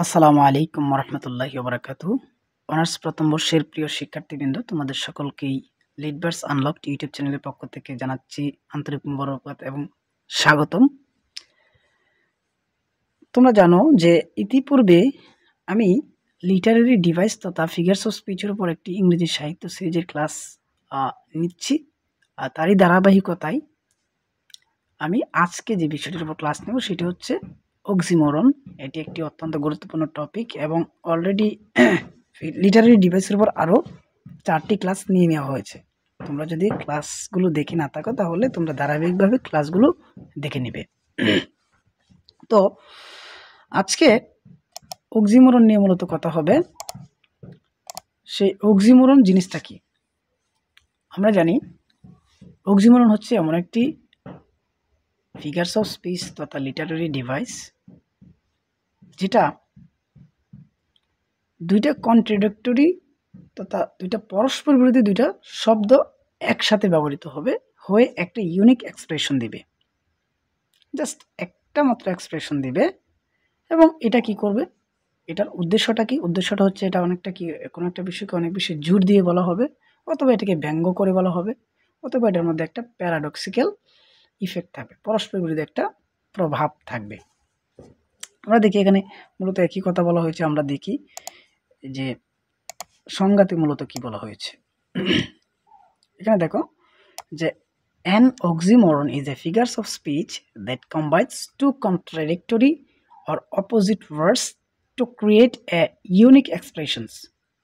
আসসালামু আলাইকুম রহমতুল্লাহি ওবরাকাতু। অনার্স প্রথম বর্ষের প্রিয় শিক্ষার্থীবৃন্দ, তোমাদের সকলকেই লিডবার্স আনলকড ইউটিউব চ্যানেলের পক্ষ থেকে জানাচ্ছি আন্তরিক মোবারকবাদ এবং স্বাগতম। তোমরা জানো যে ইতিপূর্বে আমি লিটারেরি ডিভাইস তথা ফিগার্স অফ স্পিচের উপর একটি ইংরেজি সাহিত্য সিরিজের ক্লাস নিচ্ছি। তারই ধারাবাহিকতায় আমি আজকে যে বিষয়টির উপর ক্লাস নেব সেটি হচ্ছে অক্সিমোরন। এটি একটি অত্যন্ত গুরুত্বপূর্ণ টপিক এবং অলরেডি লিটারারি ডিভাইসের উপর আরও 4টি ক্লাস নিয়ে নেওয়া হয়েছে। তোমরা যদি ক্লাসগুলো দেখে না থাকো তাহলে তোমরা ধারাবাহিকভাবে ক্লাসগুলো দেখে নেবে। তো আজকে অক্সিমোরন নিয়ে মূলত কথা হবে। সেই অক্সিমোরন জিনিসটা কি? আমরা জানি অক্সিমোরন হচ্ছে এমন একটি ফিগার্স অফ স্পিচ তথা লিটারারি ডিভাইস যেটা দুইটা কন্ট্রাডিক্টরি তথা দুইটা পরস্পর বিরোধী দুইটা শব্দ একসাথে ব্যবহৃত হয়ে একটা ইউনিক এক্সপ্রেশন দিবে। জাস্ট একটা মাত্র এক্সপ্রেশন দিবে এবং এটা কি করবে, এটার উদ্দেশ্যটা কি? উদ্দেশ্যটা হচ্ছে এটা অনেকটা কি, কোনো একটা বিষয়কে অনেক বেশি জোর দিয়ে বলা হবে, অথবা এটাকে ব্যঙ্গ করে বলা হবে, অথবা এটার মধ্যে একটা প্যারাডক্সিক্যাল ইফেক্ট থাকবে, পরস্পর বিরোধী একটা প্রভাব থাকবে। আমরা দেখি এখানে মূলত একই কথা বলা হয়েছে। আমরা দেখি যে সংজ্ঞাতে মূলত কি বলা হয়েছে। এখানে দেখো যে an oxymoron is a figure of speech that combines two contradictory or opposite words to create a unique expressions.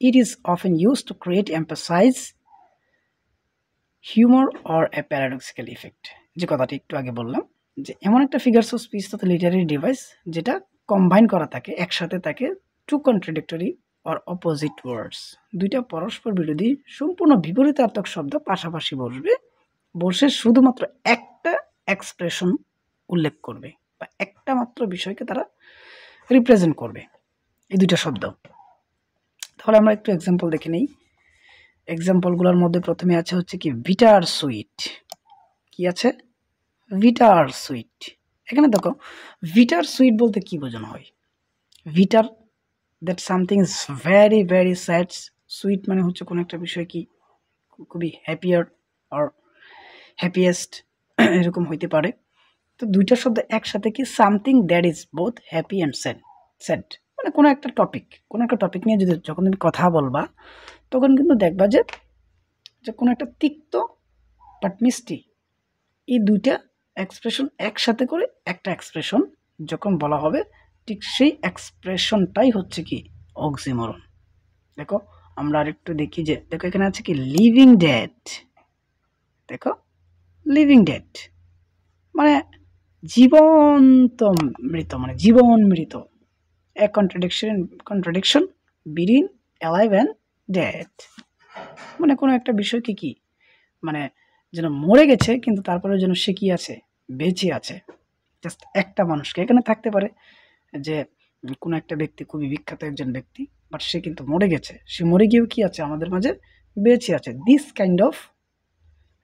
It is often used to create emphasize, humor or a paradoxical effect. যে কথাটি একটু আগে বললাম যে এমন একটা figures of speech তথা literary device যেটা কম্বাইন করা থাকে, একসাথে থাকে two contradictory or opposite words, দুইটা পরস্পর বিরোধী সম্পূর্ণ বিপরীতার্থক শব্দ পাশাপাশি বসে শুধুমাত্র একটা এক্সপ্রেশন উল্লেখ করবে বা একটা মাত্র বিষয়কে তারা রিপ্রেজেন্ট করবে, এই দুইটা শব্দ। তাহলে আমরা একটু এক্সাম্পল দেখে নেই। এক্সাম্পলগুলোর মধ্যে প্রথমে আছে হচ্ছে কি বিটার সুইট। কি আছে? Bitter sweet. এখানে দেখো বিটার সুইট বলতে কি বোঝানো হয়? Bitter that something is very very sad. Sweet মানে হচ্ছে কোনো একটা বিষয় কি খুবই হ্যাপিয়ার আর হ্যাপিয়েস্ট এরকম হইতে পারে। তো দুইটা শব্দ একসাথে কি something that is both happy and sad, মানে কোনো একটা টপিক নিয়ে যখন তুমি কথা বলবা তখন কিন্তু দেখবা যে কোনো একটা তিক্ত বাট মিষ্টি, এই দুইটা এক্সপ্রেশন একসাথে করে একটা এক্সপ্রেশন যখন বলা হবে, ঠিক সেই এক্সপ্রেশনটাই হচ্ছে কি অক্সিমোরন। দেখো আমরা আরেকটু দেখি যে দেখো এখানে আছে কি লিভিং ডেড। দেখো লিভিং ডেড মানে জীবন্ত মৃত, মানে জীবন মৃত। A contradiction between alive and dead, মানে কোনো একটা বিষয়কে কি মানে যেন মরে গেছে কিন্তু তারপরে যেন সে কি আছে, বেঁচে আছে। জাস্ট একটা মানুষকে এখানে থাকতে পারে যে কোনো একটা ব্যক্তি খুবই বিখ্যাত একজন ব্যক্তি, বাট সে কিন্তু মরে গেছে, সে মরে গিয়েও কি আছে আমাদের মাঝে বেঁচে আছে। দিস কাইন্ড অফ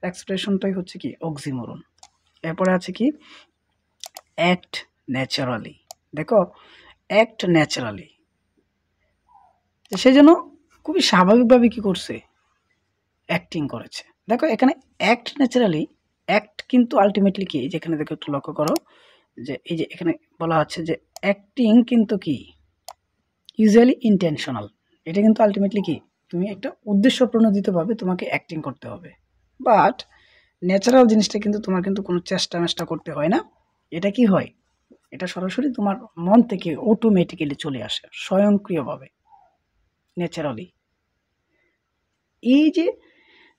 এক্সপ্রেশনটাই হচ্ছে কি অক্সিমোরন। এরপরে আছে কি অ্যাক্ট ন্যাচারালি। দেখো অ্যাক্ট ন্যাচারালি, সে যেন খুবই স্বাভাবিকভাবে কি করছে, অ্যাক্টিং করেছে। দেখো এখানে অ্যাক্ট ন্যাচারালি, অ্যাক্ট কিন্তু আলটিমেটলি কি, যেখানে দেখো একটু লক্ষ্য করো যে এই যে এখানে বলা আছে যে অ্যাক্টিং কিন্তু কি ইউজুয়ালি ইন্টেনশনাল। এটা কিন্তু আলটিমেটলি কি তুমি একটা উদ্দেশ্য প্রণোদিতভাবে তোমাকে অ্যাক্টিং করতে হবে, বাট ন্যাচারাল জিনিসটা কিন্তু তোমার কিন্তু কোনো চেষ্টা করতে হয় না। এটা কি হয়, এটা সরাসরি তোমার মন থেকে অটোমেটিক্যালি চলে আসে স্বয়ংক্রিয়ভাবে, ন্যাচারালি। এই যে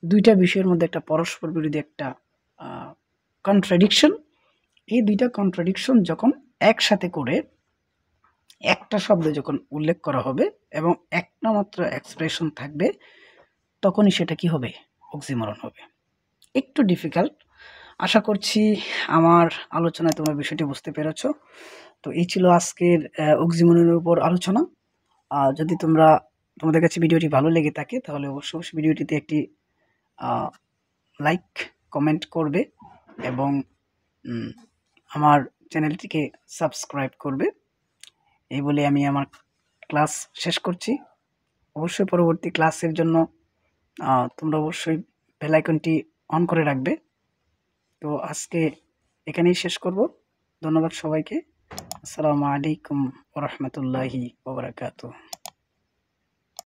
দুইটা বিষয়ের মধ্যে একটা পরস্পর বিরোধী একটা কন্ট্রাডিকশন, এই দুইটা কন্ট্রাডিকশন যখন একসাথে করে একটা শব্দ যখন উল্লেখ করা হবে এবং একটা মাত্র এক্সপ্রেশন থাকবে, তখনই সেটা কি হবে, অক্সিমোরন হবে। একটু ডিফিকাল্ট, আশা করছি আমার আলোচনায় তোমরা বিষয়টি বুঝতে পেরেছো। তো এই ছিল আজকের অক্সিমোরনের উপর আলোচনা। যদি তোমাদের কাছে ভিডিওটি ভালো লেগে থাকে তাহলে অবশ্যই ভিডিওটিতে একটি লাইক কমেন্ট করবে এবং আমার চ্যানেলটিকে সাবস্ক্রাইব করবে। এই বলে আমি আমার ক্লাস শেষ করছি। অবশ্যই পরবর্তী ক্লাসের জন্য তোমরা অবশ্যই বেল আইকনটি অন করে রাখবে। তো আজকে এখানেই শেষ করব। ধন্যবাদ সবাইকে। আসসালামু আলাইকুম ওয়া রাহমাতুল্লাহি ওয়া বারাকাতুহু।